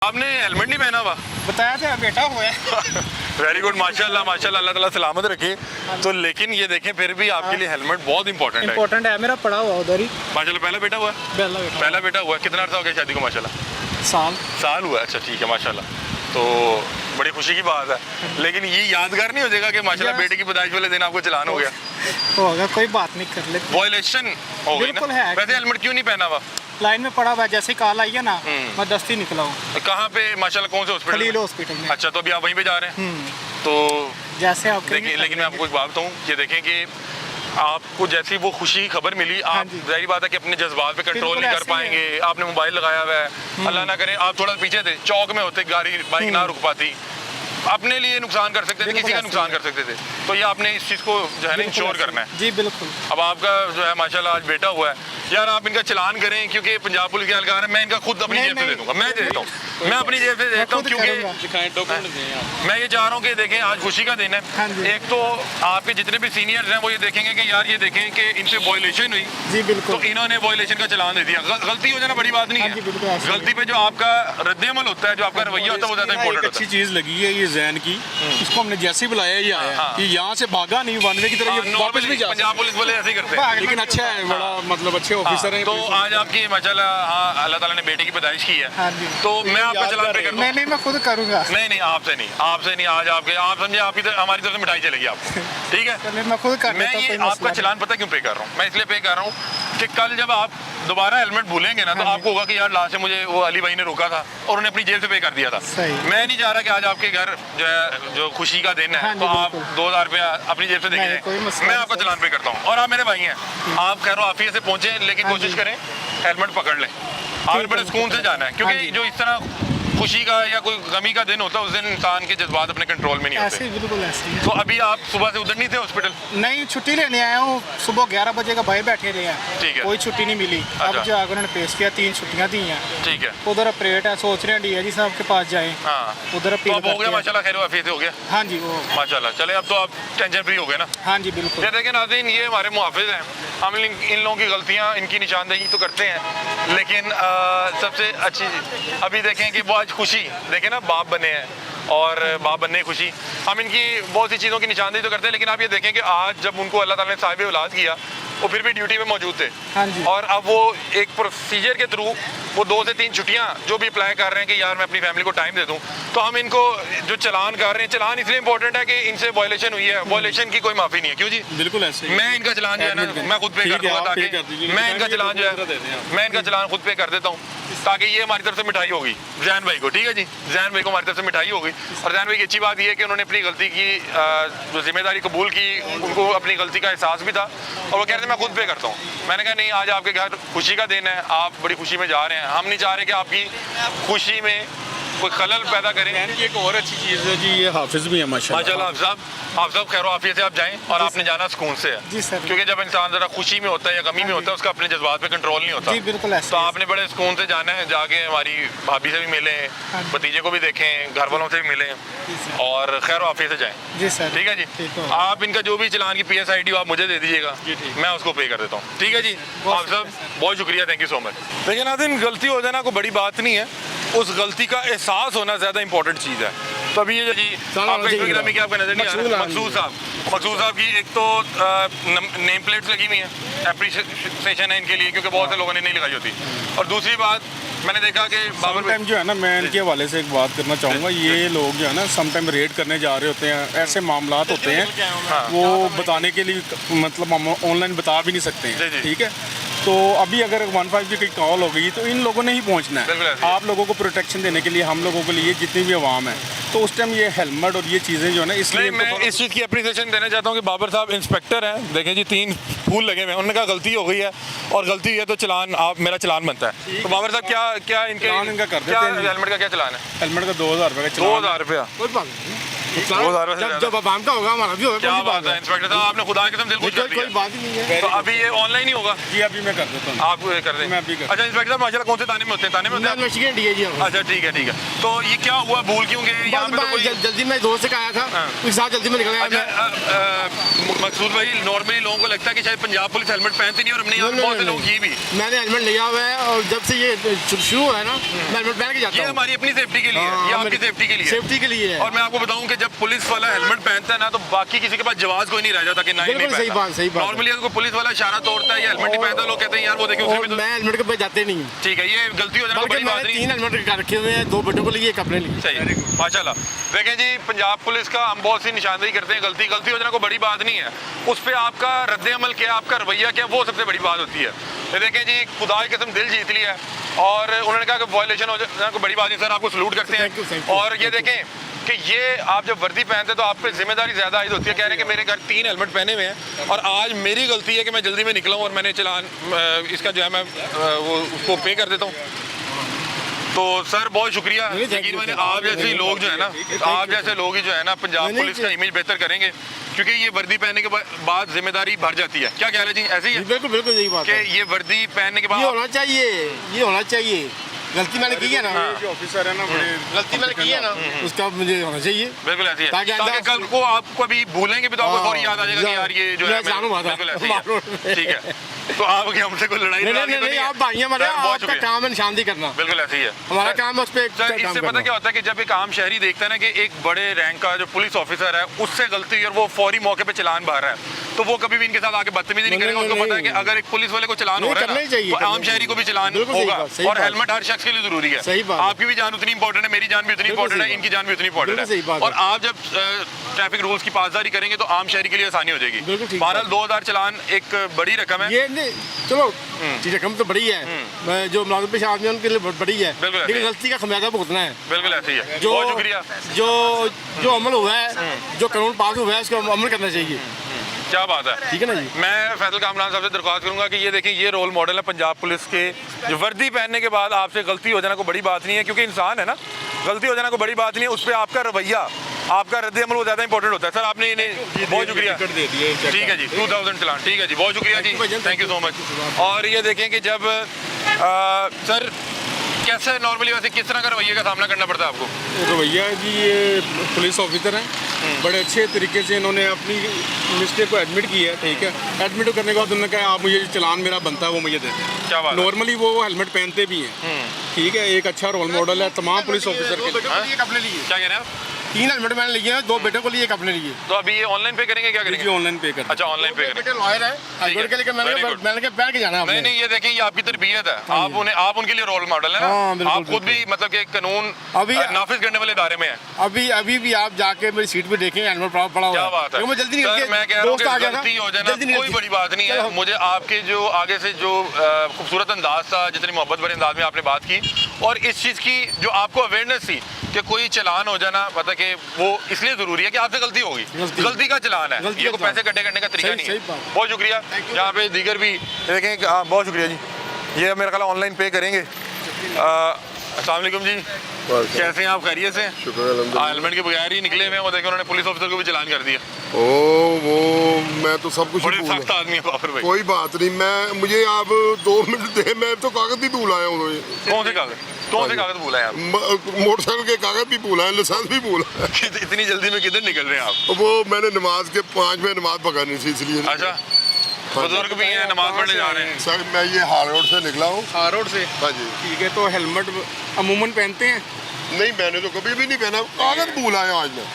आपने हेलमेट नहीं पहना हुआ? बताया था बेटा हुआ है। वेरी गुड, माशाल्लाह माशाल्लाह, अल्लाह ताला सलामत रखे। तो लेकिन ये देखें फिर भी आपके लिए हेलमेट बहुत इंपॉर्टेंट है। इम्पोर्टेंट है, मेरा पड़ा हुआ उधर ही। माशाल्लाह पहला बेटा हुआ है? पहला बेटा हुआ है। कितना अर्सा हो गया शादी को? माशाल्लाह साल हुआ है। अच्छा ठीक है माशाल्लाह, तो बड़ी खुशी की बात है। लेकिन ये यादगार नहीं हो जाएगा कि माशाल्लाह बेटे की पैदाइश वाले दिन आपको चलान हो गया? होगा, कोई बात नहीं, कर ले। वायलेशन हो गई ना? वैसे हेलमेट क्यों नहीं पहना हुआ? लाइन में पड़ा हुआ है, जैसे ही कॉल आई है ना मैं दस्ती निकला हूँ। कहाँ पे माशाल्लाह, कौन से हॉस्पिटल? खलील हॉस्पिटल में। अच्छा, तो अभी आप वहीं पे जा रहे हैं? तो जैसे आप देखिए, लेकिन मैं आपको एक बात बताऊँ, ये देखें कि आपको जैसी वो खुशी की खबर मिली, आप जाहिर बात है कि अपने जज्बात पे कंट्रोल नहीं कर पाएंगे। आपने मोबाइल लगाया हुआ है, अल्लाह ना करे आप थोड़ा पीछे थे, चौक में होते, गाड़ी बाइक ना रुक पाती, अपने लिए नुकसान कर सकते थे, किसी का नुकसान कर सकते थे। तो ये आपने इस चीज़ को जो है ना इंश्योर करना है। जी बिल्कुल। अब आपका जो है माशाल्लाह आज बेटा हुआ है यार, आप इनका चलान करें, क्योंकि पंजाब पुलिस के एहलकार है, मैं इनका खुद अपनी जेब से दे दूंगा। मैं दे देता हूँ, मैं अपनी जेब से दे देता हूँ, क्योंकि मैं ये चाह रहा हूँ कि देखें आज खुशी का दिन है। एक तो आपके जितने भी सीनियर्स हैं वो ये देखेंगे कि यार ये देखें कि इनसे वायलेशन हुई, जी बिल्कुल, तो इन्होंने वायलेशन का चलान दे दिया। गलती हो जाना बड़ी बात नहीं है, गलती पे जो आपका रद्द-ए-अमल होता है, जो आपका रवैया होता है, वो ज्यादा इंपॉर्टेंट होता है। अच्छी चीज लगी है ये जैन की, इसको हमने जैसे ही बुलाया ये आया, ये यहाँ से भागा नहीं, वन वे की तरह ये वापस भी जा। पंजाब पुलिस वाले ऐसे ही करते हैं, लेकिन अच्छा है, बड़ा मतलब अच्छे ऑफिसर हैं। तो आज आपकी माशाल्लाह, हाँ अल्लाह ताला ने बेटे की पैदाइश की है, तो मैं आपका चलान पे करता हूँ। नहीं, मैं खुद करूँगा। नहीं आपसे नहीं, आज आपके आप समझे, आपकी हमारी तरफ से मिठाई चलेगी आपको, ठीक है? मैं खुद कर मैं ये आपका चलान पता क्यों पे कर रहा हूँ? मैं इसलिए पे कर रहा हूँ कि कल जब आप दोबारा हेलमेट भूलेंगे ना, तो आपको होगा कि यार लास्ट में मुझे वो अली भाई ने रोका था और उन्हें अपनी जेब से पे कर दिया था। मैं नहीं चाह रहा कि आज आपके घर जो है, जो खुशी का दिन है, तो आप 2000 रुपया अपनी जेब से देंगे। मैं आपका चलान पे करता हूँ, और आप मेरे भाई हैं, आप खैर आफियत से पहुंचे, लेकिन कोशिश करें हेलमेट पकड़ लें। आपने बड़े सुकून से जाना है, क्योंकि जो इस तरह खुशी का या कोई गमी का दिन होता है, उस दिन इंसान के जज्बात अपने कंट्रोल में नहीं होते। ऐसे बिल्कुल ऐसे। तो अभी आप सुबह से उधर नहीं थे हॉस्पिटल? नहीं, छुट्टी लेने आया हूँ, सुबह 11 बजे का भाई बैठे रहे हैं, ठीक है, कोई छुट्टी नहीं मिली। अब जाकर उन्होंने पेश किया, 3 छुट्टियाँ दी हैं, ठीक है। उधर ऑपरेट है, सोच रहे हैं डीआईजी साहब के पास जाए, उधर तो अब हो गया माशाल्लाह, खैर वाफियत हो गया। हाँ जी, वो माशाल्लाह। चले, अब तो आप टेंशन फ्री हो गए ना? हाँ जी बिल्कुल। ये देखें नाज़रीन, ये हमारे मुहाफिज हैं, हम इन लोगों की गलतियाँ, इनकी निशानदेही तो करते हैं, लेकिन सबसे अच्छी अभी देखें कि वो आज खुशी देखें ना, बाप बने हैं, और बाप बनने की खुशी। हम इनकी बहुत सी चीज़ों की निशानदेही तो करते हैं, लेकिन आप ये देखें कि आज जब उनको अल्लाह ताला ने साहिब औलाद किया, वो फिर भी ड्यूटी में मौजूद थे। हाँ जी। और अब वो एक प्रोसीजर के थ्रू वो 2 से 3 छुट्टियाँ जो भी अप्लाई कर रहे हैं कि यार मैं अपनी फैमिली को टाइम दे दूँ, तो हम इनको जो चलान कर रहे हैं, चलान इसलिए इंपॉर्टेंट है कि इनसे वायलेशन हुई है, वायलेशन की कोई माफ़ी नहीं है। क्यों जी? बिल्कुल ऐसे। मैं इनका चलान जो है ना, मैं खुद पे कर दूँगा, ताकि मैं इनका चलान जो है, मैं इनका चलान खुद पे कर देता हूँ, ताकि ये हमारी तरफ से मिठाई होगी जैन भाई को, ठीक है जी? जैन भाई को हमारी तरफ से मिठाई होगी। और जैन भाई की अच्छी बात ये है कि उन्होंने अपनी गलती की जो जिम्मेदारी कबूल की, उनको अपनी गलती का एहसास भी था, और वो कह रहे थे मैं खुद पे करता हूँ। मैंने कहा नहीं, आज आपके घर खुशी का दिन है, आप बड़ी खुशी में जा रहे हैं, हम नहीं चाह रहे कि आपकी खुशी में कोई खलल पैदा करें। एक और अच्छी चीज़ है जी, ये हाफिज भी है माशाल्लाह। आप सब खैर आफियत से आप जाएं, और आपने जाना सुकून से जी है, सर। क्योंकि जब इंसान जरा खुशी में होता है या गमी में होता है, उसका अपने जज्बात पे कंट्रोल नहीं होता। जी बिल्कुल ऐसे। तो आपने बड़े सुकून से जाना है, जाके हमारी भाभी से भी मिले, भतीजे को भी देखें, घर वालों से भी मिले, और खैर आफियत से जाएं। जी सर। ठीक है जी। आप इनका जो भी चलान की PSID आप मुझे दे दीजिएगा, मैं उसको पे कर देता हूँ, ठीक है जी? आप सब बहुत शुक्रिया, थैंक यू सो मच। देखिए नाज़रीन, गलती हो जाना कोई बड़ी बात नहीं है, उस गलती का एहसास होना ज़्यादा इंपॉर्टेंट चीज़ है। तो अभी ये जी आपका क्या आपका नजर नहीं आ रहा? मकसूद साहब की एक तो नेम प्लेट्स लगी हुई हैं, एप्रिसिएशन है इनके लिए, क्योंकि बहुत से लोगों ने नहीं लगाई होती। और दूसरी बात मैंने देखा कि बाबर टाइम जो है ना, मैं इनके हवाले से एक बात करना चाहूँगा, ये लोग जो है ना समटाइम रेड करने जा रहे होते हैं, ऐसे मामलात होते हैं वो बताने के लिए, मतलब हम ऑनलाइन बता भी नहीं सकते हैं, ठीक है? तो अभी अगर 15 की कोई कॉल हो गई तो इन लोगों ने ही पहुंचना है, आप लोगों को प्रोटेक्शन देने के लिए, हम लोगों के लिए, जितनी भी आवाम है। तो उस टाइम ये हेलमेट और ये चीज़ें जो है ना, इसलिए मैं इस चीज़ की अप्रिसिएशन देना चाहता हूँ कि बाबर साहब इंस्पेक्टर हैं, देखें जी 3 फूल लगे हुए हैं, उन्होंने कहा गलती हो गई है, और गलती हुई है तो चलान आप मेरा चलान बनता है। तो बाबर साहब क्या इनका कर देते हैं? हेलमेट का क्या चलान है? हेलमेट का 2000 रुपये का। 2000 रुपया? कोई बात नहीं। जब आवाम का होगा हमारा भी होगा। क्या बात है इंस्पेक्टर साहब, आपने खुदा की कसम दिल खुश कर दिया। कोई बात ही नहीं है। तो अभी ये ऑनलाइन ही होगा? जी अभी मैं कर देता हूँ। आप ये कर दें। मैं अभी कर अच्छा इंस्पेक्टर साहब माशाल्लाह कौन से थाने में होते हैं? थाने में होते हैं? इन्वेस्टिगेट किया जी हम। अच्छा ठीक है। तो ये क्या हुआ, भूल क्यों गए यहाँ पे? तो कोई जल्दी मैं दोस्त से आया था, उसके साथ जल्दी में निकल गया। अच्छा मकसूद भाई, नॉर्मली लोगों को लगता है कि शायद पंजाब पुलिस हेलमेट पहनती नहीं, और हमने यहाँ बहुत से लोग ये भी। मैंने हेलमेट लिया हुआ है और जब से ये शुरू हुआ है ना मैं हेलमेट पहन के जाता ये हूँ। हमारी अपनी सेफ्टी के लिए है, ये आपकी सेफ्टी के लिए है। सेफ्टी के लिए है। और मैं आपको बताऊं कि जब पुलिस वाला हेलमेट पहनता है ना, तो बाकी किसी के पास जवाब कोई नहीं रह जाता कि नहीं बिल्कुल सही बात, सही बात। नॉर्मली अगर कोई पुलिस वाला इशारा तोड़ता है या हेलमेट नहीं पहनता, लोग कहते हैं यार वो देखिए उसने भी तो। मैं हेलमेट के पे जाते नहीं। ठीक है, ये गलती हो जाना बल्कि बड़ी बात मैंने नहीं। 3 हेलमेट रखे हुए हैं, 2 बेटों को लिए, एक अपने लिए। सही, माशाल्लाह। देखें जी, पंजाब पुलिस का हम बहुत सी निशानदेही करते हैं, गलती हो जाना कोई बड़ी बात नहीं है। उस पर आपका रद्द अमल क्या, आपका रवैया क्या, वो सबसे बड़ी बात होती है। ये देखें जी, खुदा की कसम दिल जीत लिया है, और उन्होंने कहा कि वायलेशन हो जाना कोई बड़ी बात नहीं। सर आपको सलूट करते Thank you, हैं। thank you. और ये देखें कि ये आप जब वर्दी पहनते हैं तो आप पे जिम्मेदारी ज़्यादा आयद होती है। कह रहे हैं कि मेरे घर 3 हेलमेट पहने हुए हैं, और आज मेरी गलती है कि मैं जल्दी में निकला हूँ और मैंने चलान इसका जो है मैं वो उसको पे कर देता हूँ। तो सर बहुत शुक्रिया। यकीन मानिए आप जैसे लोग जो है ना, आप जैसे लोग ही जो है ना पंजाब पुलिस का इमेज बेहतर करेंगे, क्योंकि ये वर्दी पहनने के बाद जिम्मेदारी बढ़ जाती है। क्या कह रहे हैं जी, ऐसे ही है? बिल्कुल बिल्कुल यही बात कि है। ये वर्दी पहनने के ये बाद होना चाहिए, ये होना चाहिए। गलती मैंने की है ना, जो ऑफिसर है ना बड़े गलती मैंने की है ना, उसका मुझे होना चाहिए। बिल्कुल ऐसी है, ताकि ताकि कल को आप कभी भूलेंगे भी तो आपको फौरी याद आ जाएगा कि यार ये जो है मैं जानू हुआ था। बिल्कुल ऐसी है। ठीक है, तो आपकी हमसे कोई लड़ाई नहीं, आप भाई हमारे, आपका काम है निशानदेही करना। बिल्कुल ऐसी है हमारा काम है उस पे सर। इससे पता क्या होता है कि जब एक आम शहरी देखता है ना कि एक बड़े रैंक का जो पुलिस ऑफिसर है उससे गलती हुई और वो फौरी मौके पे चलान बाहर है, तो वो कभी भी इनके साथ आके बदतमीजी नहीं करेगा। उसको पता है कि अगर एक पुलिस वाले को चलान हो रहा है ना, तो आम शहरी को भी चलान होगा। और हेलमेट हर शख्स के लिए जरूरी है। आपकी भी जान उतनी इंपॉर्टेंट है, मेरी जान भी उतनी इंपॉर्टेंट है, इनकी जान भी उतनी इंपॉर्टेंट है। और आप जब ट्रैफिक रूल्स की पासदारी करेंगे तो आम शहरी के लिए आसानी हो जाएगी। बहरहाल 2000 चलान एक बड़ी रकम है। ये नहीं, चलो रकम तो बड़ी है, जो मुलाजिम पेश आदमी है उनके लिए बड़ी है, लेकिन गलती का खमियाजा भुगतना है। बिल्कुल ऐसे ही है। जो बहुत शुक्रिया। जो अमल हुआ है, जो कानून पास हुआ है, उसको अमल करना चाहिए। क्या बात है, ठीक है ना जी। मैं फैसल कामरान साहब से दरख्वास्त करूंगा कि ये देखिए, ये रोल मॉडल है पंजाब पुलिस के, जो वर्दी पहनने के बाद आपसे गलती हो जाना कोई बड़ी बात नहीं है, क्योंकि इंसान है ना, गलती हो जाना कोई बड़ी बात नहीं है। उस पर आपका रवैया, आपका रद्द अमल वो ज़्यादा इंपॉर्टेंट होता है। सर आपने इन्हें बहुत शुक्रिया। ठीक है जी, 2000 चलान। ठीक है जी, बहुत शुक्रिया जी, थैंक यू सो मच। और ये देखें कि जब सर कैसे नॉर्मली वैसे किस तरह का रवैये का सामना करना पड़ता है आपको? रवैया जी, ये पुलिस ऑफिसर हैं, बड़े अच्छे तरीके से इन्होंने अपनी मिस्टेक को एडमिट किया है। ठीक है, एडमिट करने के बाद उन्होंने कहा आप मुझे चलान मेरा बनता है वो मुझे देते हैं। क्या बात, नॉर्मली वो हेलमेट पहनते भी हैं। ठीक है, एक अच्छा रोल मॉडल है तमाम पुलिस ऑफिसर के लिए। क्या कह रहे हैं आप? 3 हेलमेट मैंने लिए हैं, 2 बेटों को लिए, एक अपने लिए। तो अभी ये ऑनलाइन पे करेंगे, क्या करेंगे? ऑनलाइन पे कर। अच्छा ऑनलाइन पे करेंगे। बेटे लॉयर है, हाईकोर्ट के, लेकिन मैंने पहन के जाना है। नहीं नहीं, ये देखें, ये आपकी तरबियत है, आप उनके लिए रोल मॉडल है ना। आप खुद भी मतलब कि कानून अभी नाफिज करने वाले इदारे में है। अभी भी आप जाके मेरी सीट पे देखें, हेलमेट पड़ा हुआ है। क्या बात है, मैं जल्दी सर, मैं कह रहा हूँ कि दोस्त आ गया गलती हो जाना जल्दी कोई बड़ी बात नहीं है। मुझे आपके जो आगे से जो खूबसूरत अंदाज था, जितनी मोहब्बत भरे अंदाज में आपने बात की, और इस चीज़ की जो आपको अवेयरनेस थी कि कोई चलान हो जाना पता कि वो इसलिए ज़रूरी है कि आपसे गलती होगी, गलती का चलान है, ये को पैसे इकट्ठे करने का तरीका नहीं है। बहुत शुक्रिया। यहाँ पे दीगर भी देखें, बहुत शुक्रिया जी। ये मेरा ख्याल ऑनलाइन पे करेंगे। अस्सलाम वालेकुम जी, कैसे हैं आप? खैरियत से? हेलमेट के बगैर ही निकले हुए हैं, वो देखें उन्होंने पुलिस ऑफिसर को भी चलान कर दिया। वो मैं तो सब कुछ बड़े सख्त आदमी है बाबर भाई। कोई बात नहीं, मुझे आप 2 मिनट दे, मैं तो कागज भी भूल आया हूँ। कौन से कागज भूला है आप? मोटरसाइकिल के कागज भी भूला है, लाइसेंस भी भूला है। इतनी जल्दी में किधर निकल रहे हैं आप? वो मैंने नमाज के 5 में नमाज पकड़नी थी, इसलिए। अच्छा, बुजुर्ग भी हैं, नमाज पढ़ने जा रहे हैं। सर मैं ये हार रोड से निकला हूँ। हार रोड से? हाँ जी। ठीक है, तो हेलमेट अमूमन पहनते हैं? नहीं, मैंने तो कभी भी नहीं पहना, कागज भूल आया आज मैं।